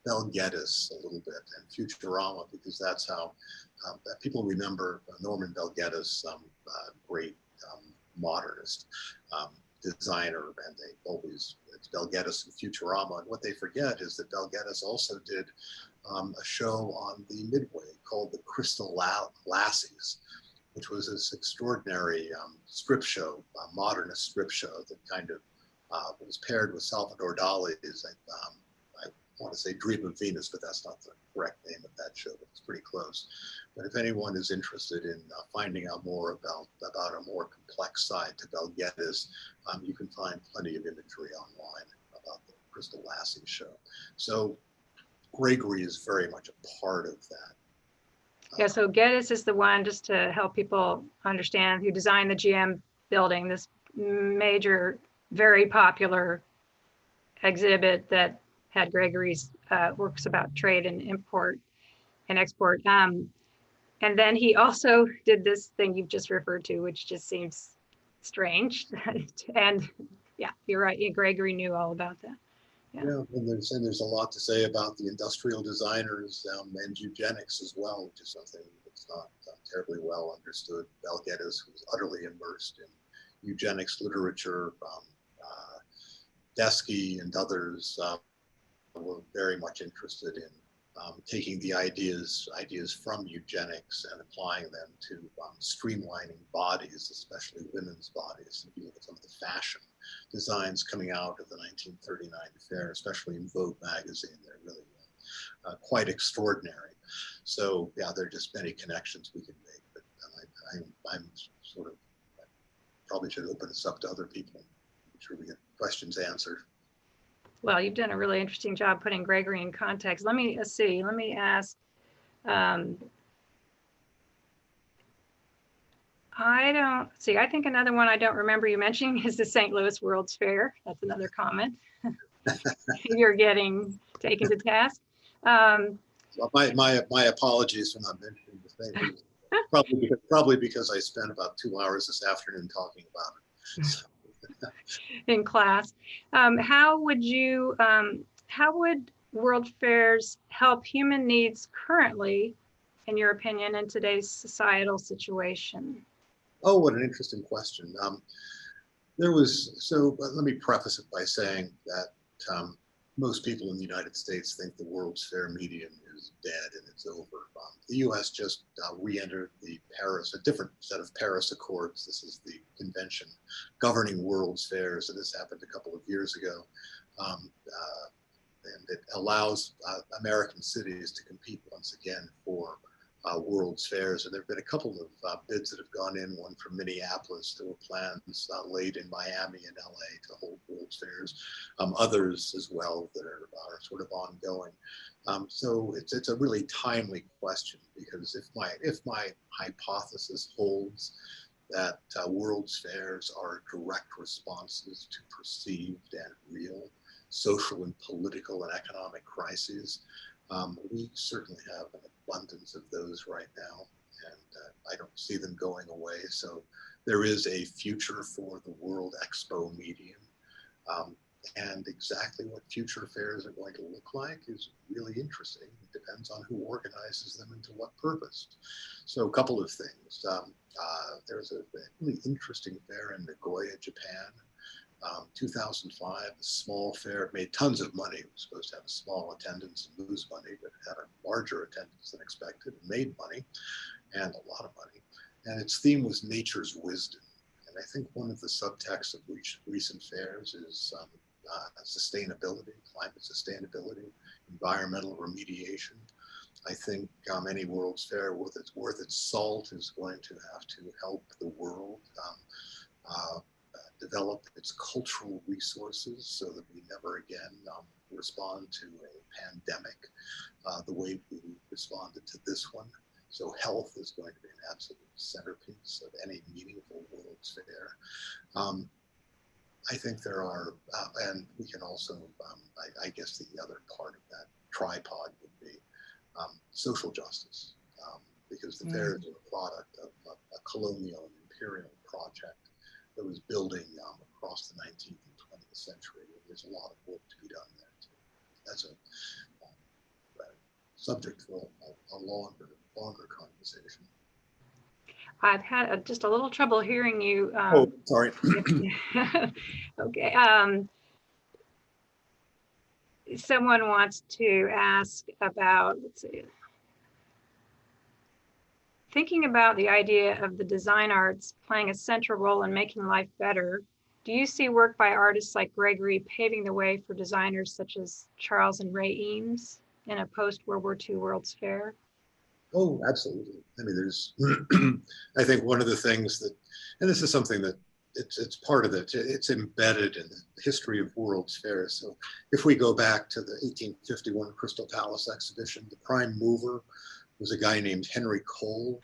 Bel Geddes a little bit and Futurama, because that's how people remember Norman Bel Geddes, great modernist designer, and it's Bel Geddes and Futurama. And what they forget is that Bel Geddes also did a show on the Midway called The Crystal Lassies, which was this extraordinary strip show, modernist strip show that kind of was paired with Salvador Dali's, I want to say Dream of Venus, but that's not the correct name of that show, but it's pretty close. But if anyone is interested in finding out more about a more complex side to Bel Geddes, you can find plenty of imagery online about the Crystal Lassie show. So Gregory is very much a part of that. Yeah, so Geddes is the one, just to help people understand, who designed the GM building, this major, very popular exhibit that had Gregory's works about trade and import and export. And then he also did this thing you've just referred to, which just seems strange. And yeah, you're right. Gregory knew all about that. Yeah, and there's a lot to say about the industrial designers and eugenics as well, which is something that's not terribly well understood. Bel Geddes was utterly immersed in eugenics literature. Desky and others were very much interested in taking the ideas from eugenics and applying them to streamlining bodies, especially women's bodies. If you look at some of the fashion designs coming out of the 1939 fair, especially in Vogue magazine, they're really quite extraordinary. So yeah, there are just many connections we can make, but I'm sort of, probably should open this up to other people. I'm sure we get questions answered. Well, you've done a really interesting job putting Gregory in context. Let me see. Let me ask. I think another one I don't remember you mentioning is the St. Louis World's Fair. That's another comment. You're getting taken to task. Well, my apologies for not mentioning the thing. Probably because I spent about 2 hours this afternoon talking about it. So. In class. How would world fairs help human needs currently, in your opinion, in today's societal situation? Oh, what an interesting question. Let me preface it by saying that most people in the United States think the World's Fair medium is dead and it's over. The U.S. just re-entered a different set of Paris Accords. This is the convention governing World's Fairs, and this happened a couple of years ago. And it allows American cities to compete once again for World's Fairs. And there have been a couple of bids that have gone in, one from Minneapolis. There were plans laid in Miami and LA to hold World's Fairs, others as well that are sort of ongoing. So it's a really timely question, because if my hypothesis holds that World's Fairs are direct responses to perceived and real social and political and economic crises, we certainly have an abundance of those right now, and I don't see them going away. So there is a future for the World Expo medium. And exactly what future fairs are going to look like is really interesting. It depends on who organizes them and to what purpose. So a couple of things. There's a really interesting fair in Nagoya, Japan. 2005, a small fair. It made tons of money. It was supposed to have a small attendance and lose money, but it had a larger attendance than expected and made money, and a lot of money. And its theme was nature's wisdom. And And I think one of the subtexts of recent fairs is sustainability, climate sustainability, environmental remediation. I think any World's Fair worth its salt is going to have to help the world develop its cultural resources so that we never again respond to a pandemic the way we responded to this one. So health is going to be an absolute centerpiece of any meaningful World's Fair. I think there are, and we can also, I guess the other part of that tripod would be social justice, because the fair is a product of a colonial and imperial project that was building across the 19th and 20th century. There's a lot of work to be done there too. That's a subject for a longer conversation. I've had just a little trouble hearing you. Oh, sorry. Okay. Someone wants to ask about, let's see, thinking about the idea of the design arts playing a central role in making life better. Do you see work by artists like Gregory paving the way for designers such as Charles and Ray Eames in a post-World War II World's Fair? Oh, absolutely. I mean, there's, I think one of the things that, and this is something that it's part of it, it's embedded in the history of World's Fairs. So if we go back to the 1851 Crystal Palace exhibition, the prime mover was a guy named Henry Cole.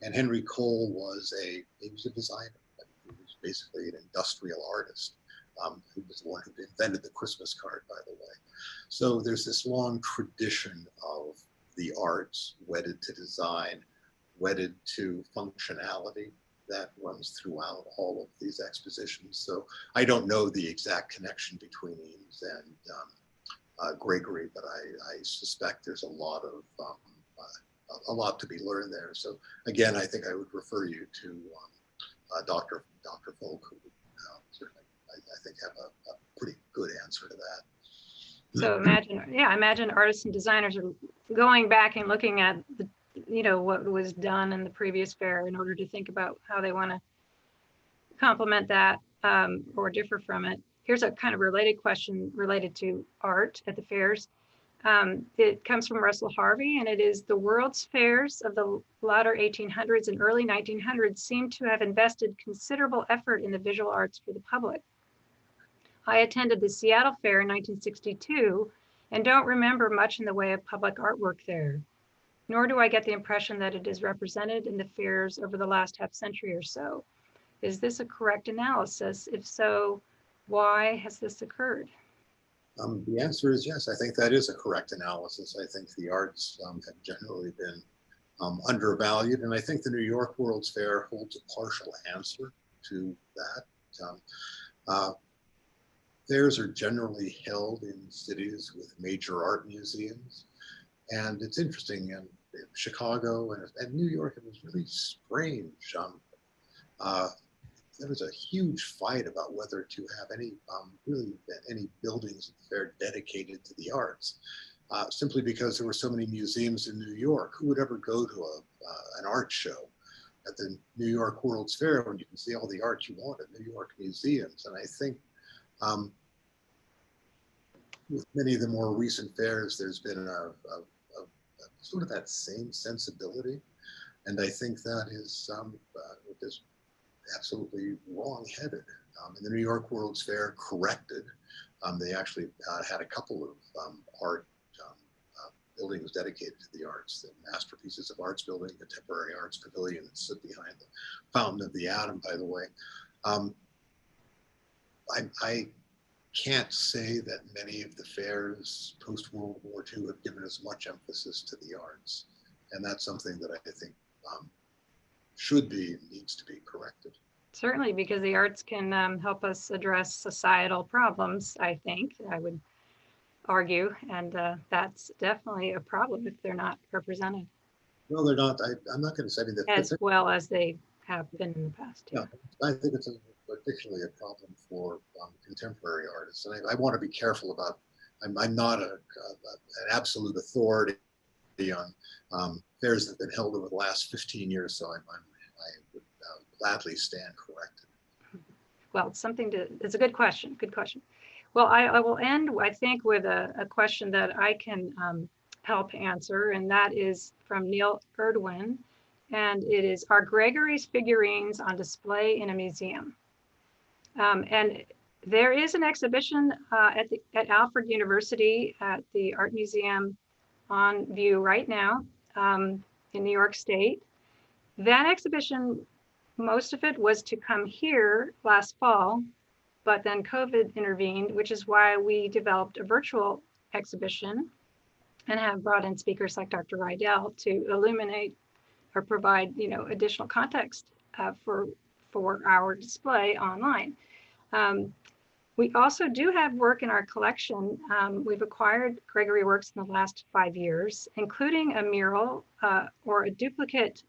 And Henry Cole was he was a designer. He was basically an industrial artist. Who was the one who invented the Christmas card, by the way. So there's this long tradition of the arts wedded to design, wedded to functionality that runs throughout all of these expositions. So I don't know the exact connection between Eames and Gregory, but I suspect there's a lot to be learned there. So again, I think I would refer you to Dr. Folk, who would certainly, I think, have a pretty good answer to that. So imagine artists and designers are going back and looking at what was done in the previous fair in order to think about how they want to complement that or differ from it. Here's a kind of related question related to art at the fairs. It comes from Russell Harvey, and it is: the World's Fairs of the latter 1800s and early 1900s seem to have invested considerable effort in the visual arts for the public. I attended the Seattle Fair in 1962 and don't remember much in the way of public artwork there, nor do I get the impression that it is represented in the fairs over the last half century or so. Is this a correct analysis? If so, why has this occurred? The answer is yes. I think that is a correct analysis. I think the arts have generally been undervalued, and I think the New York World's Fair holds a partial answer to that. Fairs are generally held in cities with major art museums. And it's interesting, in Chicago and New York, it was really strange. There was a huge fight about whether to have any buildings at the fair dedicated to the arts, simply because there were so many museums in New York. Who would ever go to an art show at the New York World's Fair when you can see all the art you want at New York museums? And I think with many of the more recent fairs, there's been a sort of that same sensibility. And I think that is absolutely wrong-headed. And the New York World's Fair corrected. They actually had a couple of art buildings dedicated to the arts, the Masterpieces of Arts building, the Temporary Arts Pavilion that stood behind the Fountain of the Atom, by the way. I can't say that many of the fairs post-World War II have given as much emphasis to the arts. And that's something that I think should be and needs to be corrected. Certainly, because the arts can help us address societal problems, I think, I would argue. And that's definitely a problem if they're not represented. Well, they're not. I'm not going to say that. As well as they have been in the past. Yeah, I think it's particularly a problem for contemporary artists. And I want to be careful about, I'm not an absolute authority on fairs that have been held over the last 15 years, so I would gladly stand corrected. Well, it's a good question. Good question. Well, I will end, I think, with a question that I can help answer, and that is from Neil Erdwin. And it is, are Gregory's figurines on display in a museum? And there is an exhibition at Alfred University at the Art Museum on view right now in New York State. That exhibition, most of it was to come here last fall, but then COVID intervened, which is why we developed a virtual exhibition and have brought in speakers like Dr. Rydell to illuminate or provide, additional context for our display online. We also do have work in our collection. We've acquired Gregory works in the last 5 years, including a mural or a duplicate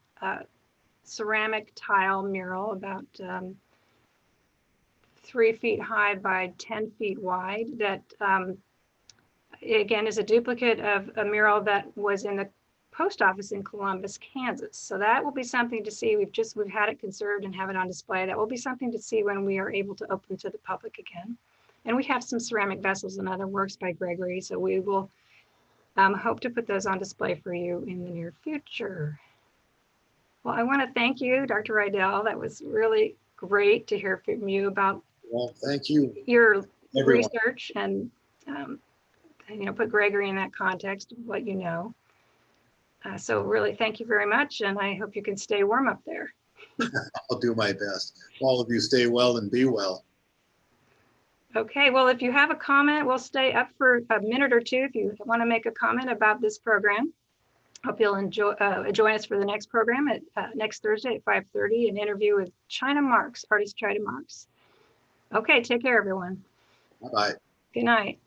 ceramic tile mural about 3 feet high by 10 feet wide that again is a duplicate of a mural that was in the post office in Columbus, Kansas. So that will be something to see. We've had it conserved and have it on display. That will be something to see when we are able to open to the public again. And we have some ceramic vessels and other works by Gregory. So we will hope to put those on display for you in the near future. Well, I want to thank you, Dr. Rydell. That was really great to hear from you about thank you, your everyone. research and put Gregory in that context of what you know. So really, thank you very much, and I hope you can stay warm up there. I'll do my best. All of you stay well and be well. Okay, well, if you have a comment, we'll stay up for a minute or two if you want to make a comment about this program. Hope you'll join us for the next program at next Thursday at 5:30, an interview with China Marks, artist China Marks. Okay, take care, everyone. Bye-bye. Good night.